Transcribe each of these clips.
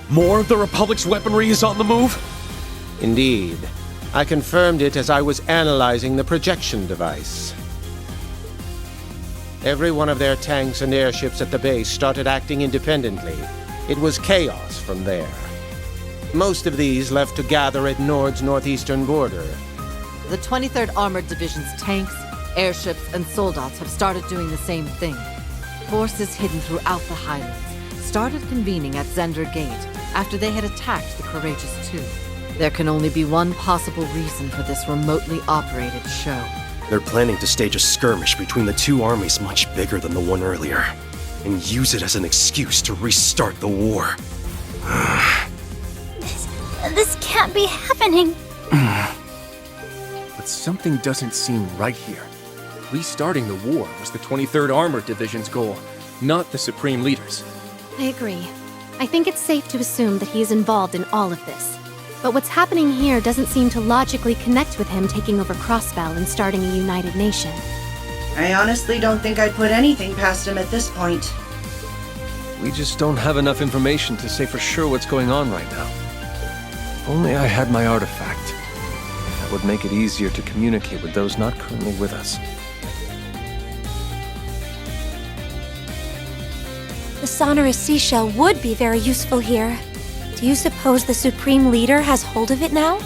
More of the Republic's weaponry is on the move? Indeed. I confirmed it as I was analyzing the projection device. Every one of their tanks and airships at the base started acting independently. It was chaos from there. Most of these left to gather at Nord's northeastern border. The 23rd Armored Division's tanks, airships, and soldats have started doing the same thing. Forces hidden throughout the Highlands started convening at Zender Gate after they had attacked the Courageous Two. There can only be one possible reason for this remotely operated show. They're planning to stage a skirmish between the two armies much bigger than the one earlier, and use it as an excuse to restart the war. This can't be happening. But something doesn't seem right here. Restarting the war was the 23rd Armored Division's goal, not the Supreme Leader's. I agree. I think it's safe to assume that he is involved in all of this. But what's happening here doesn't seem to logically connect with him taking over Crossbell and starting a united nation. I honestly don't think I'd put anything past him at this point. We just don't have enough information to say for sure what's going on right now. If only I had my artifact. That would make it easier to communicate with those not currently with us. The sonorous seashell would be very useful here. Do you suppose the Supreme Leader has hold of it now?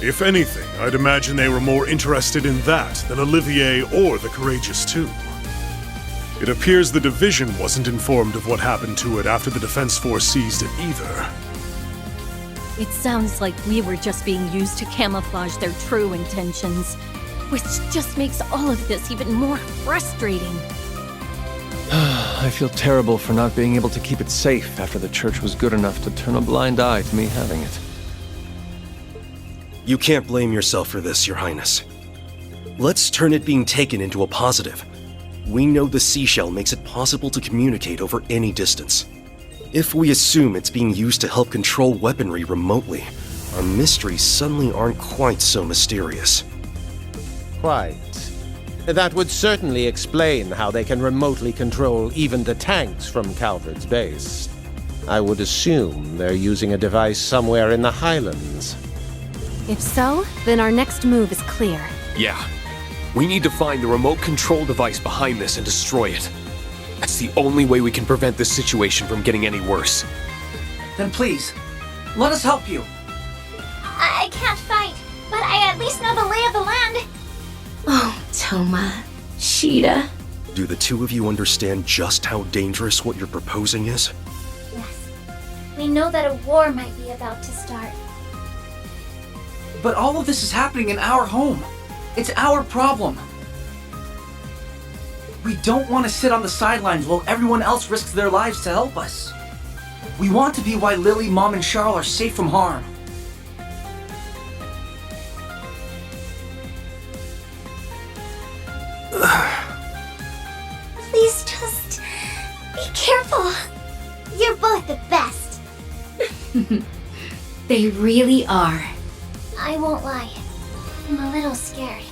If anything, I'd imagine they were more interested in that than Olivier or the Courageous Two. It appears the Division wasn't informed of what happened to it after the Defense Force seized it either. It sounds like we were just being used to camouflage their true intentions, which just makes all of this even more frustrating. I feel terrible for not being able to keep it safe after the Church was good enough to turn a blind eye to me having it. You can't blame yourself for this, Your Highness. Let's turn it being taken into a positive. We know the seashell makes it possible to communicate over any distance. If we assume it's being used to help control weaponry remotely, our mysteries suddenly aren't quite so mysterious. Quite. That would certainly explain how they can remotely control even the tanks from Calvard's base. I would assume they're using a device somewhere in the Highlands. If so, then our next move is clear. Yeah. We need to find the remote control device behind this and destroy it. That's the only way we can prevent this situation from getting any worse. Then please, let us help you. I can't fight, but I at least know the lay of the land. Oh, Toma. Sheeta. Do the two of you understand just how dangerous what you're proposing is? Yes. We know that a war might be about to start. But all of this is happening in our home. It's our problem. We don't want to sit on the sidelines while everyone else risks their lives to help us. We want to be why Lily, Mom, and Charles are safe from harm. Please just be careful. You're both the best. They really are. I won't lie. I'm a little scared.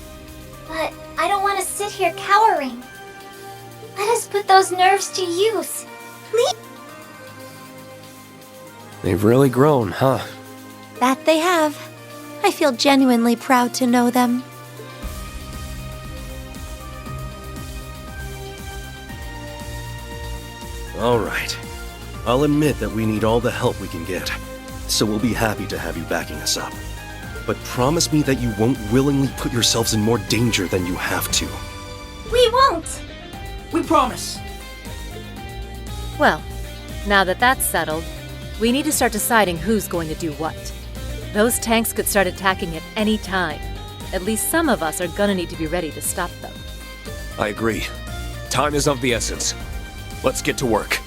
But I don't want to sit here cowering. Let us put those nerves to use. Please. They've really grown, huh? That they have. I feel genuinely proud to know them. All right. I'll admit that we need all the help we can get, so we'll be happy to have you backing us up. But promise me that you won't willingly put yourselves in more danger than you have to. We won't! We promise. Well, now that that's settled, we need to start deciding who's going to do what. Those tanks could start attacking at any time. At least some of us are gonna need to be ready to stop them. I agree. Time is of the essence. Let's get to work.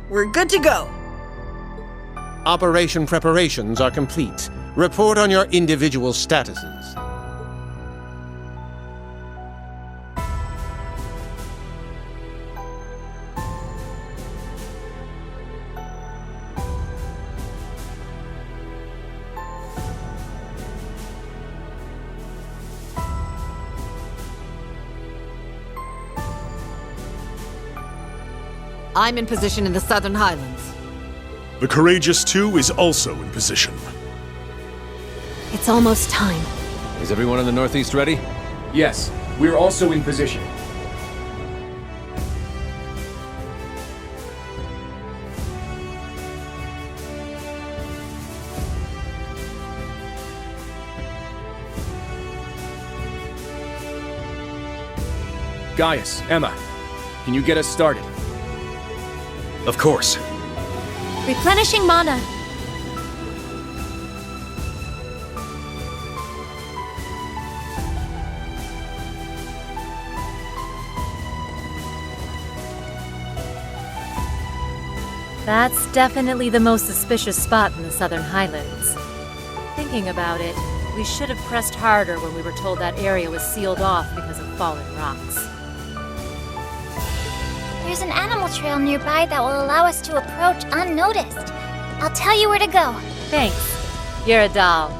We're good to go. Operation preparations are complete. Report on your individual statuses. I'm in position in the Southern Highlands. The Courageous 2 is also in position. It's almost time. Is everyone in the Northeast ready? Yes, we're also in position. Gaius, Emma, can you get us started? Of course. Replenishing mana. That's definitely the most suspicious spot in the Southern Highlands. Thinking about it, we should have pressed harder when we were told that area was sealed off because of fallen rocks. There's an animal trail nearby that will allow us to approach unnoticed. I'll tell you where to go. Thanks. You're a doll.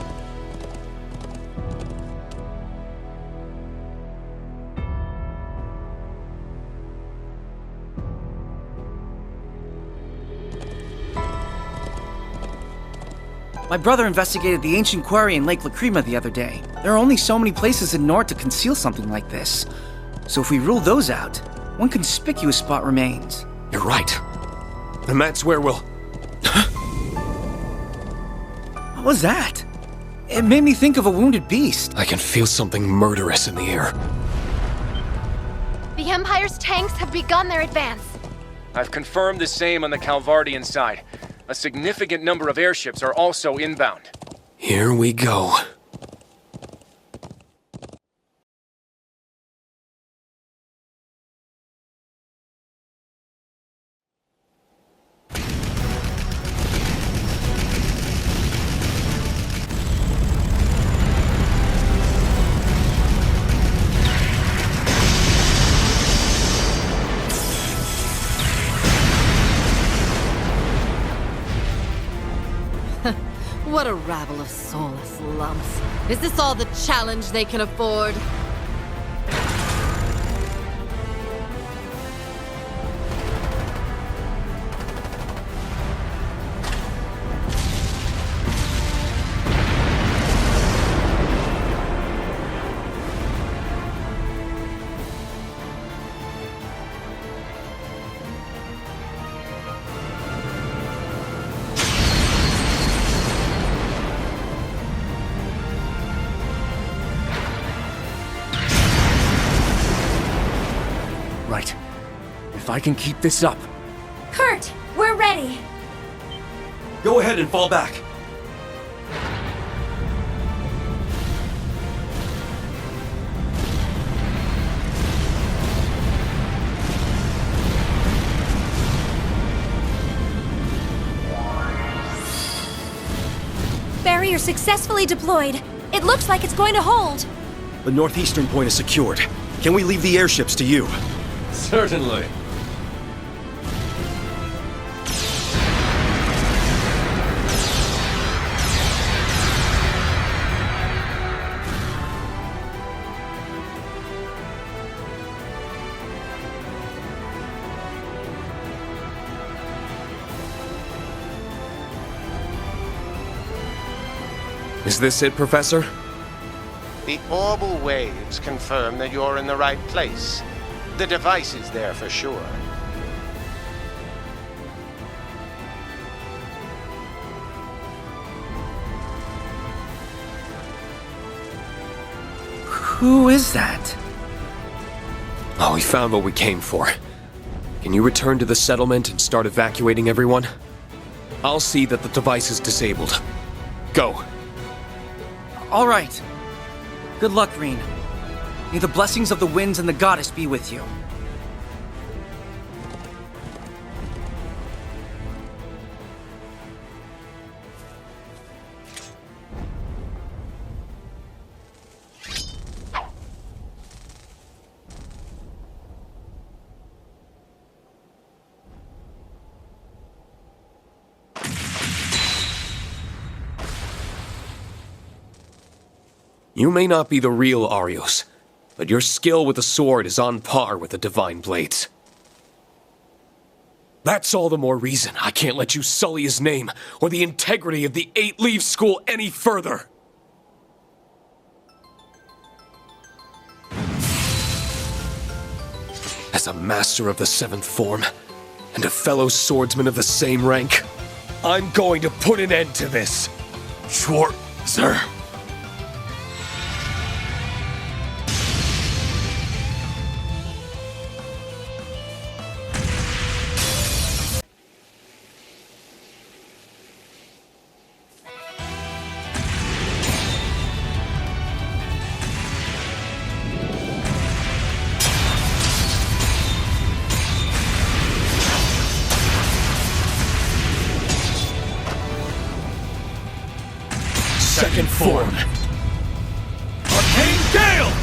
My brother investigated the ancient quarry in Lake Lacrima the other day. There are only so many places in Nord to conceal something like this. So if we rule those out, one conspicuous spot remains. You're right. And that's where we'll... What was that? It made me think of a wounded beast. I can feel something murderous in the air. The Empire's tanks have begun their advance. I've confirmed the same on the Calvardian side. A significant number of airships are also inbound. Here we go. What a rabble of soulless lumps. Is this all the challenge they can afford? Right. If I can keep this up. Kurt, we're ready. Go ahead and fall back. Barrier successfully deployed. It looks like it's going to hold. The northeastern point is secured. Can we leave the airships to you? Certainly. Is this it, Professor? The orbal waves confirm that you're in the right place. The device is there for sure. Who is that? Oh, we found what we came for. Can you return to the settlement and start evacuating everyone? I'll see that the device is disabled. Go. All right. Good luck, Reen. May the blessings of the winds and the goddess be with you. You may not be the real Arios, but your skill with the sword is on par with the Divine Blades. That's all the more reason I can't let you sully his name or the integrity of the Eight Leaf School any further. As a master of the Seventh Form, and a fellow swordsman of the same rank, I'm going to put an end to this. Sure, sir. Second form. Arcane Gale!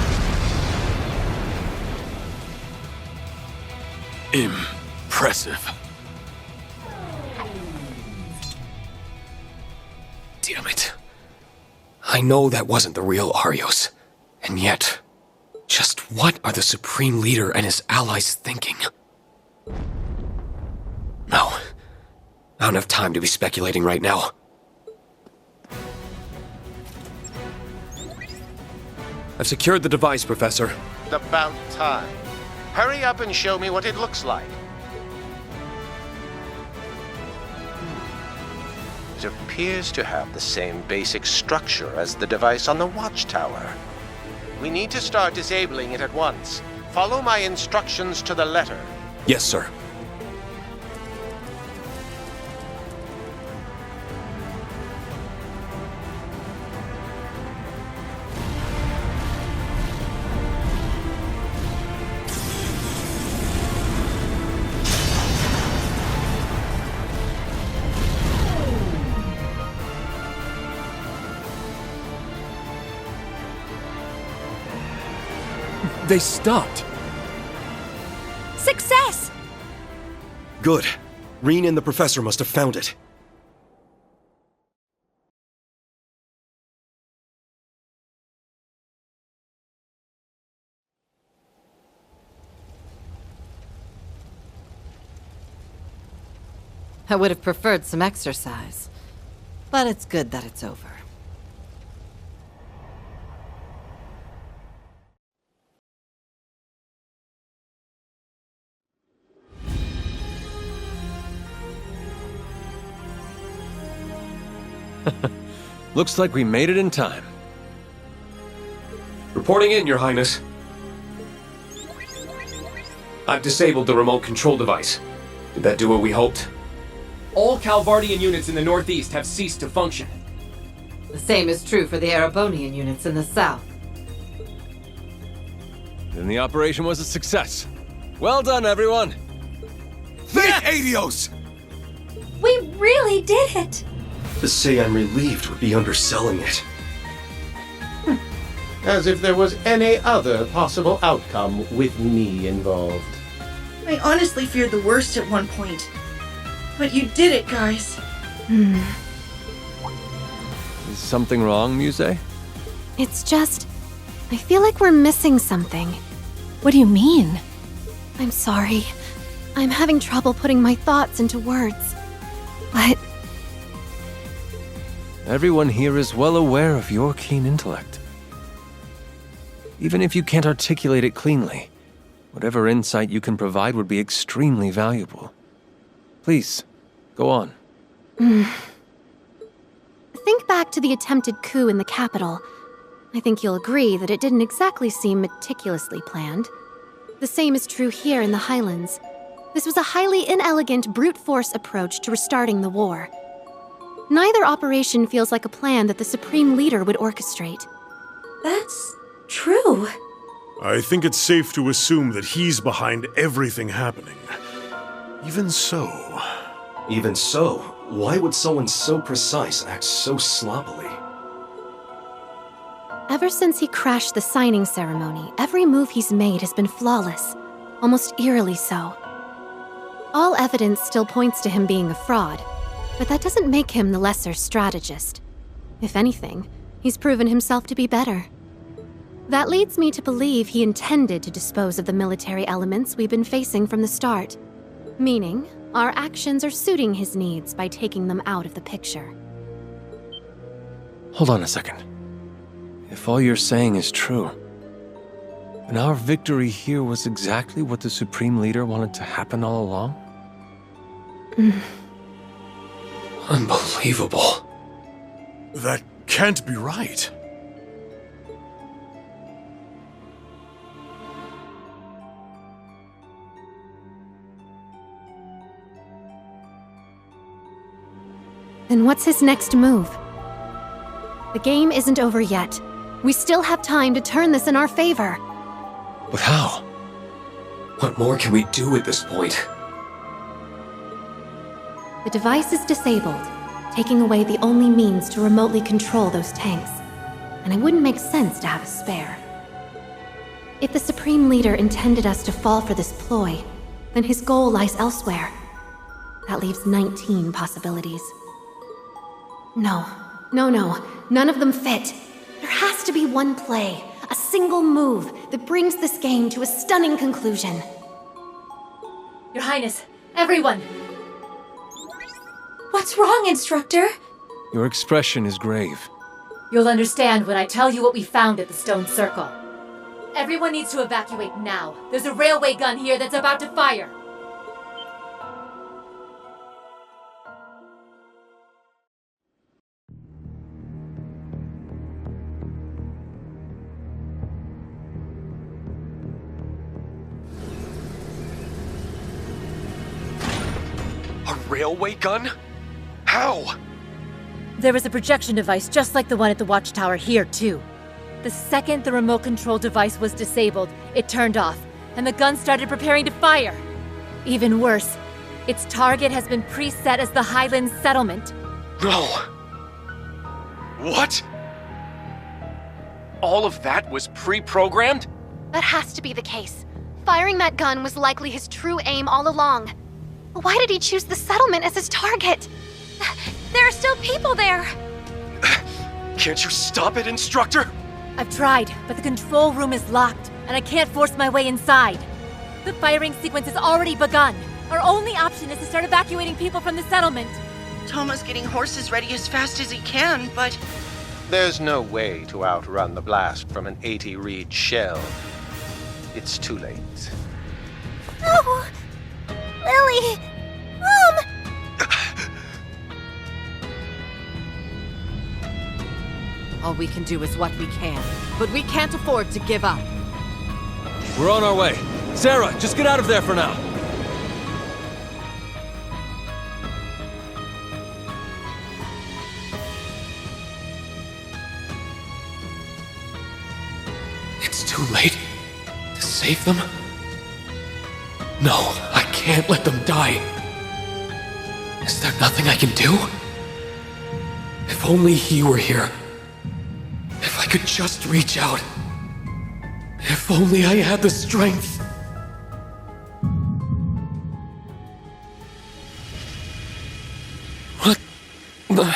Impressive. Damn it. I know that wasn't the real Arios. And yet, just what are the Supreme Leader and his allies thinking? No. I don't have time to be speculating right now. I've secured the device, Professor. About time. Hurry up and show me what it looks like. It appears to have the same basic structure as the device on the watchtower. We need to start disabling it at once. Follow my instructions to the letter. Yes, sir. They stopped. Success! Good. Reen and the professor must have found it. I would have preferred some exercise, but it's good that it's over. Looks like we made it in time. Reporting in, Your Highness. I've disabled the remote control device. Did that do what we hoped? All Calvardian units in the northeast have ceased to function. The same is true for the Erebonian units in the south. Then the operation was a success. Well done, everyone! Thank Adios! We really did it! To say I'm relieved would be underselling it. As if there was any other possible outcome with me involved. I honestly feared the worst at one point. But you did it, guys. Is something wrong, Muse? It's just, I feel like we're missing something. What do you mean? I'm sorry. I'm having trouble putting my thoughts into words. But Everyone here is well aware of your keen intellect. Even if you can't articulate it cleanly, whatever insight you can provide would be extremely valuable. Please, go on. Think back to the attempted coup in the capital. I think you'll agree that it didn't exactly seem meticulously planned. The same is true here in the Highlands. This was a highly inelegant brute force approach to restarting the war. Neither operation feels like a plan that the Supreme Leader would orchestrate. That's true. I think it's safe to assume that he's behind everything happening. Even so, why would someone so precise act so sloppily? Ever since he crashed the signing ceremony, every move he's made has been flawless, almost eerily so. All evidence still points to him being a fraud, but that doesn't make him the lesser strategist. If anything, he's proven himself to be better. That leads me to believe he intended to dispose of the military elements we've been facing from the start. Meaning, our actions are suiting his needs by taking them out of the picture. Hold on a second. If all you're saying is true, then our victory here was exactly what the Supreme Leader wanted to happen all along? Unbelievable. That can't be right. Then what's his next move? The game isn't over yet. We still have time to turn this in our favor. But how? What more can we do at this point? The device is disabled, taking away the only means to remotely control those tanks. And it wouldn't make sense to have a spare. If the Supreme Leader intended us to fall for this ploy, then his goal lies elsewhere. That leaves 19 possibilities. No. None of them fit. There has to be one play, a single move that brings this game to a stunning conclusion. Your Highness, everyone! What's wrong, Instructor? Your expression is grave. You'll understand when I tell you what we found at the Stone Circle. Everyone needs to evacuate now. There's a railway gun here that's about to fire. A railway gun? How? There was a projection device just like the one at the watchtower here, too. The second the remote control device was disabled, it turned off, and the gun started preparing to fire. Even worse, its target has been preset as the Highlands settlement. No. What? All of that was pre-programmed? That has to be the case. Firing that gun was likely his true aim all along. Why did he choose the settlement as his target? There are still people there! Can't you stop it, Instructor? I've tried, but the control room is locked, and I can't force my way inside. The firing sequence has already begun. Our only option is to start evacuating people from the settlement. Thoma's getting horses ready as fast as he can, but... There's no way to outrun the blast from an 80-reed shell. It's too late. No! Lily! Mom! All we can do is what we can, but we can't afford to give up. We're on our way. Sarah, just get out of there for now. It's too late to save them? No, I can't let them die. Is there nothing I can do? If only he were here. If I could just reach out. If only I had the strength. What the...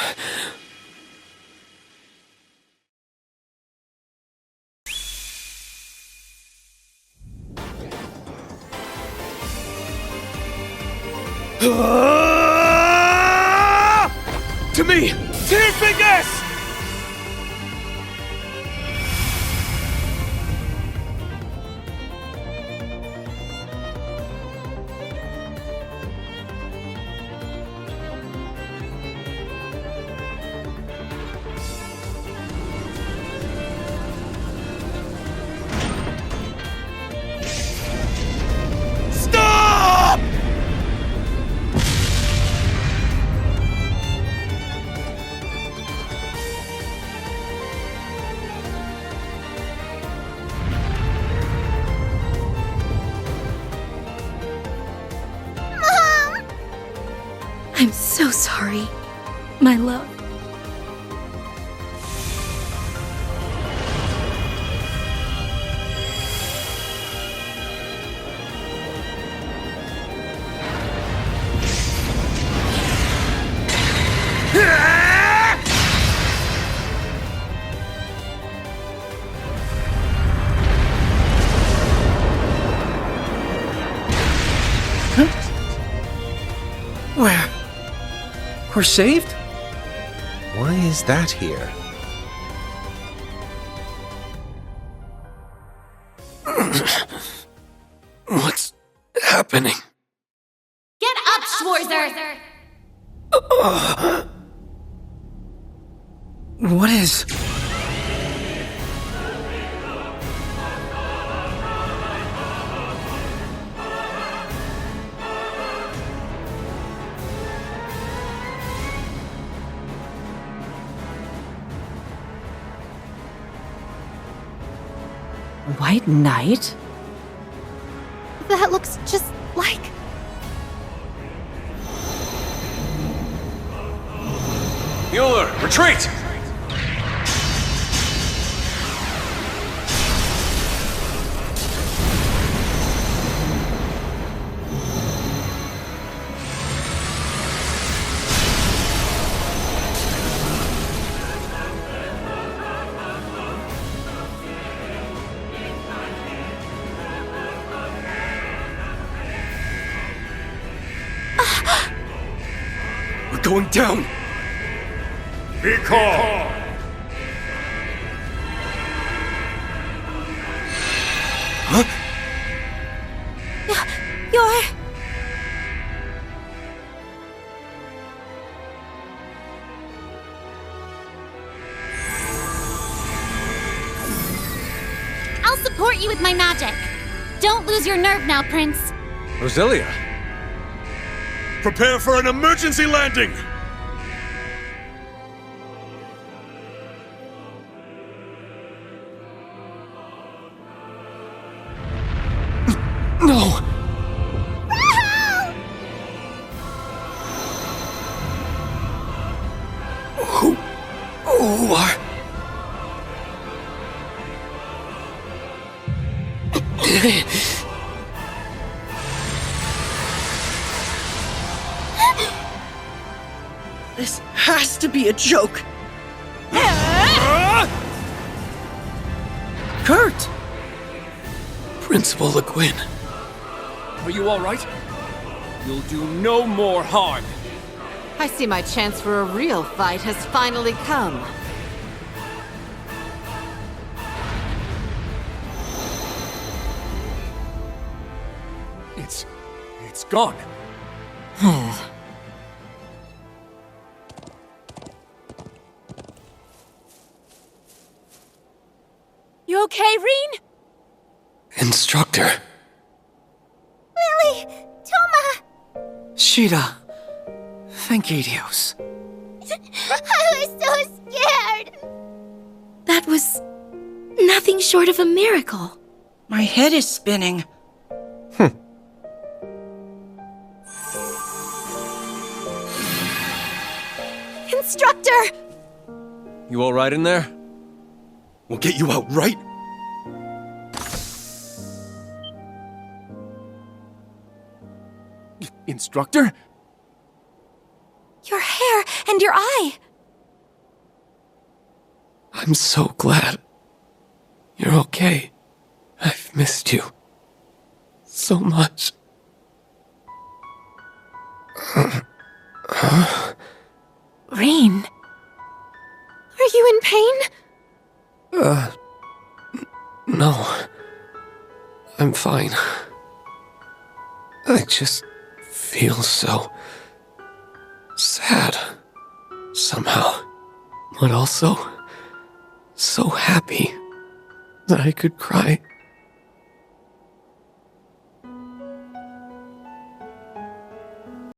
To me! Tear fingers! I'm so sorry, my love. We're saved? Why is that here? What's happening? Get up, Schwarzer! What is... White Knight? That looks just like... Mueller, retreat! We're going down! Be calm! Huh? You're... I'll support you with my magic. Don't lose your nerve now, Prince. Roselia! Prepare for an emergency landing! No! Who are... This has to be a joke. Kurt! Principal Le Guin. Are you alright? You'll do no more harm. I see my chance for a real fight has finally come. It's gone. You okay, Reen? Instructor. Lily! Toma! Sheeta. Thank you, Dios. I was so scared! That was nothing short of a miracle. My head is spinning. Instructor! You all right in there? We'll get you out, right? Instructor? Your hair and your eye. I'm so glad. You're okay. I've missed you. So much. Reen. Are you in pain? No. I'm fine. I just feel so... sad. Somehow. But also... so happy that I could cry